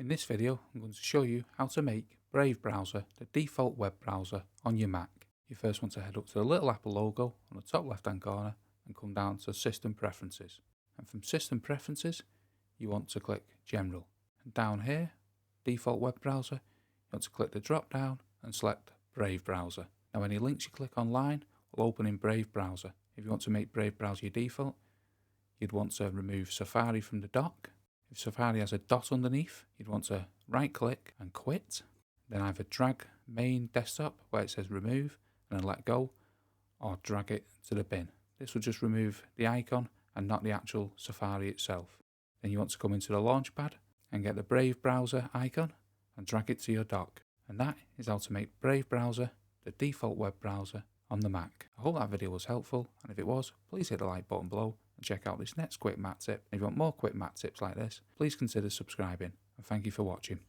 In this video, I'm going to show you how to make Brave browser the default web browser on your Mac. You first want to head up to the little Apple logo on the top left hand corner and come down to System Preferences. And from System Preferences, you want to click General. And down here, Default Web Browser, you want to click the drop down and select Brave Browser. Now any links you click online will open in Brave Browser. If you want to make Brave Browser your default, you'd want to remove Safari from the dock. If Safari has a dot underneath, you'd want to right click and quit. Then either drag main desktop where it says remove and then let go, or drag it to the bin. This will just remove the icon and not the actual Safari itself. Then you want to come into the Launchpad and get the Brave Browser icon and drag it to your dock. And that is how to make Brave Browser the default web browser on the Mac. I hope that video was helpful, and if it was, please hit the like button below and check out this next quick Mac tip. If you want more quick Mac tips like this, please consider subscribing, and thank you for watching.